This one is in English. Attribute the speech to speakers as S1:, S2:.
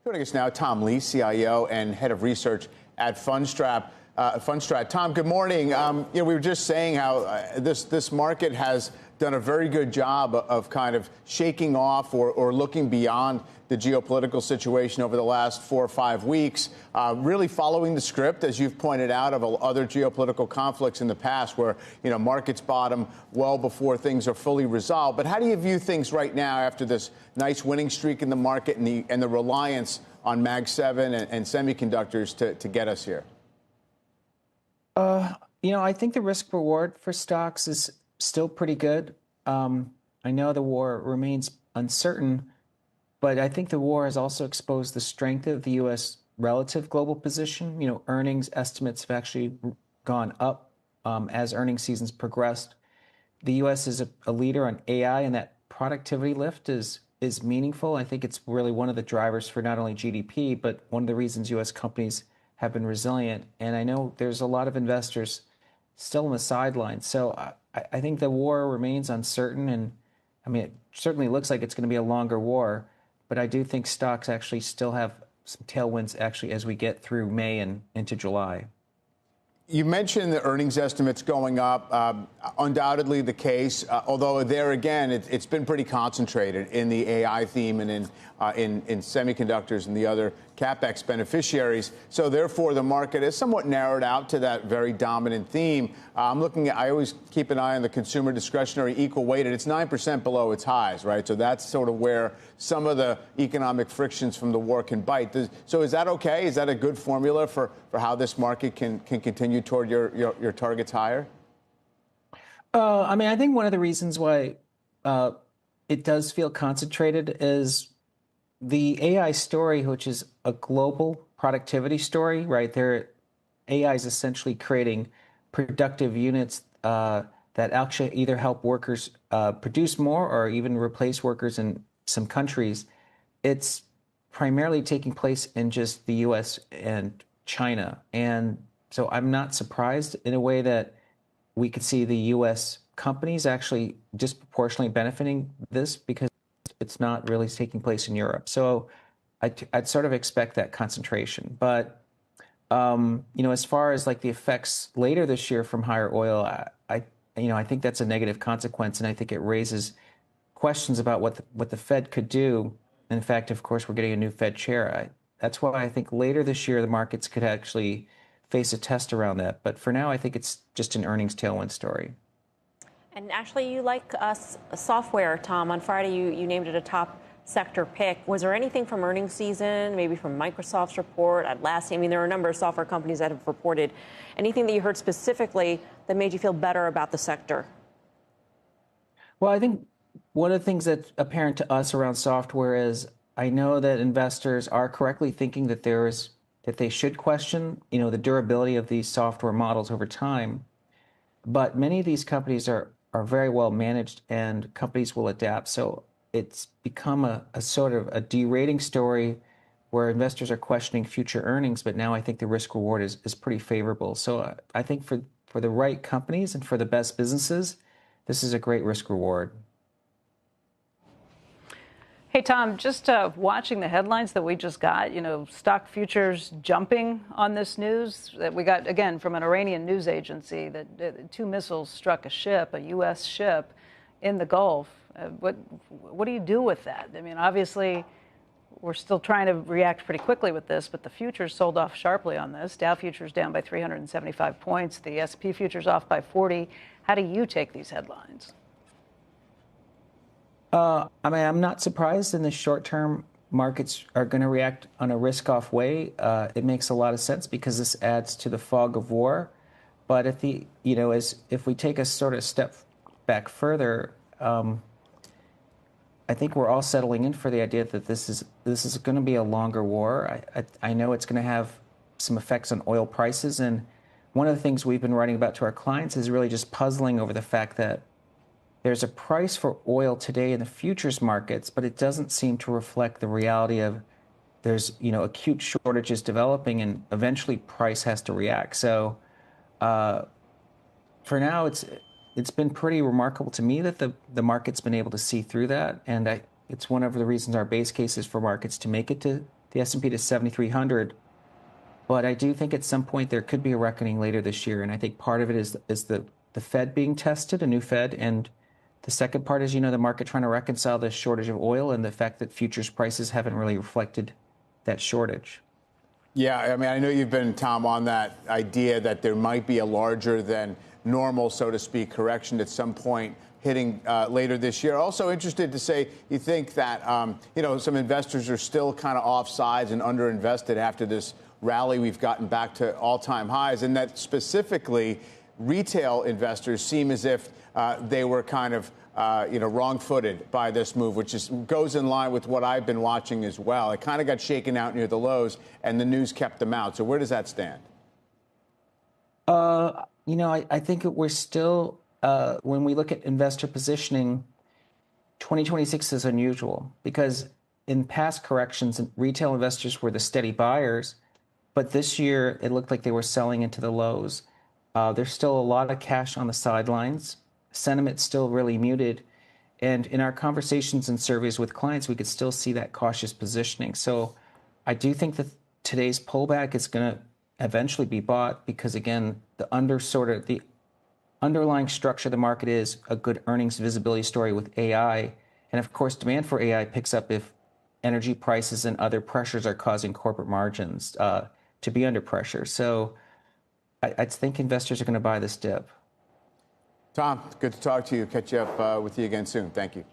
S1: Joining us now, Tom Lee, CIO and head of research at Fundstrat. Tom, good morning. We were just saying how this market has done a very good job of kind of shaking off or looking beyond the geopolitical situation over the last 4 or 5 weeks, really following the script, as you've pointed out, of other geopolitical conflicts in the past where, markets bottom well before things are fully resolved. But how do you view things right now after this nice winning streak in the market and the reliance on Mag 7 and semiconductors to get us here?
S2: I think the risk reward for stocks is still pretty good. I know the war remains uncertain, but I think the war has also exposed the strength of the U.S. relative global position. Earnings estimates have actually gone up as earnings seasons progressed. The U.S. is a leader on AI, and that productivity lift is meaningful. I think it's really one of the drivers for not only GDP, but one of the reasons U.S. companies have been resilient. And I know there's a lot of investors still on the sidelines. So I think the war remains uncertain. And I mean, it certainly looks like it's going to be a longer war. But I do think stocks actually still have some tailwinds actually as we get through May and into July.
S1: You mentioned the earnings estimates going up, undoubtedly the case, although there again, it's been pretty concentrated in the AI theme and in semiconductors and the other CapEx beneficiaries. So therefore, the market is somewhat narrowed out to that very dominant theme. I always keep an eye on the consumer discretionary equal weighted. It's 9% below its highs, right? So that's sort of where some of the economic frictions from the war can bite. So is that okay? Is that a good formula for how this market can continue toward your targets higher?
S2: I think one of the reasons why it does feel concentrated is the AI story, which is a global productivity story, right? AI is essentially creating productive units that actually either help workers produce more or even replace workers in some countries. It's primarily taking place in just the U.S. and China. And so I'm not surprised in a way that we could see the U.S. companies actually disproportionately benefiting this because it's not really taking place in Europe. So I'd sort of expect that concentration. But, as far as like the effects later this year from higher oil, I think that's a negative consequence. And I think it raises questions about what the Fed could do. And in fact, of course, we're getting a new Fed chair. That's why I think later this year, the markets could actually face a test around that. But for now, I think it's just an earnings tailwind story.
S3: And actually, you like software, Tom. On Friday, you named it a top sector pick. Was there anything from earnings season, maybe from Microsoft's report, Atlassian? I mean, there are a number of software companies that have reported. Anything that you heard specifically that made you feel better about the sector?
S2: Well, I think one of the things that's apparent to us around software is I know that investors are correctly thinking that they should question, the durability of these software models over time. But many of these companies are very well managed and companies will adapt. So it's become a sort of a derating story where investors are questioning future earnings. But now I think the risk reward is pretty favorable. So I think for the right companies and for the best businesses, this is a great risk reward.
S4: Hey, Tom, just watching the headlines that we just got, stock futures jumping on this news that we got, again, from an Iranian news agency that 2 missiles struck a U.S. ship in the Gulf. What do you do with that? I mean, obviously, we're still trying to react pretty quickly with this, but the futures sold off sharply on this. Dow futures down by 375 points. The S&P futures off by 40. How do you take these headlines?
S2: I'm not surprised in the short term markets are going to react on a risk-off way. It makes a lot of sense because this adds to the fog of war. But if we take a sort of step back further, I think we're all settling in for the idea that this is going to be a longer war. I know it's going to have some effects on oil prices, and one of the things we've been writing about to our clients is really just puzzling over the fact that there's a price for oil today in the futures markets, but it doesn't seem to reflect the reality of there's acute shortages developing, and eventually price has to react. So for now, it's been pretty remarkable to me that the market's been able to see through that, and it's one of the reasons our base case is for markets to make it to the S&P to 7,300. But I do think at some point there could be a reckoning later this year. And I think part of it is the Fed being tested, a new Fed. And the second part is, the market trying to reconcile the shortage of oil and the fact that futures prices haven't really reflected that shortage.
S1: Yeah, I mean, I know you've been, Tom, on that idea that there might be a larger than normal, so to speak, correction at some point hitting later this year. Also interested to say you think that, some investors are still kind of off sides and underinvested after this rally we've gotten back to all-time highs, and that specifically retail investors seem as if they were kind of wrong-footed by this move, which goes in line with what I've been watching as well. It kind of got shaken out near the lows, and the news kept them out. So where does that stand?
S2: I think we're still, when we look at investor positioning, 2026 is unusual because in past corrections, retail investors were the steady buyers, but this year it looked like they were selling into the lows. There's still a lot of cash on the sidelines. Sentiment's still really muted. And in our conversations and surveys with clients, we could still see that cautious positioning. So I do think that today's pullback is going to eventually be bought because, again, the underlying structure of the market is a good earnings visibility story with AI. And of course, demand for AI picks up if energy prices and other pressures are causing corporate margins to be under pressure. So I think investors are going to buy this dip.
S1: Tom, good to talk to you. Catch up with you again soon. Thank you.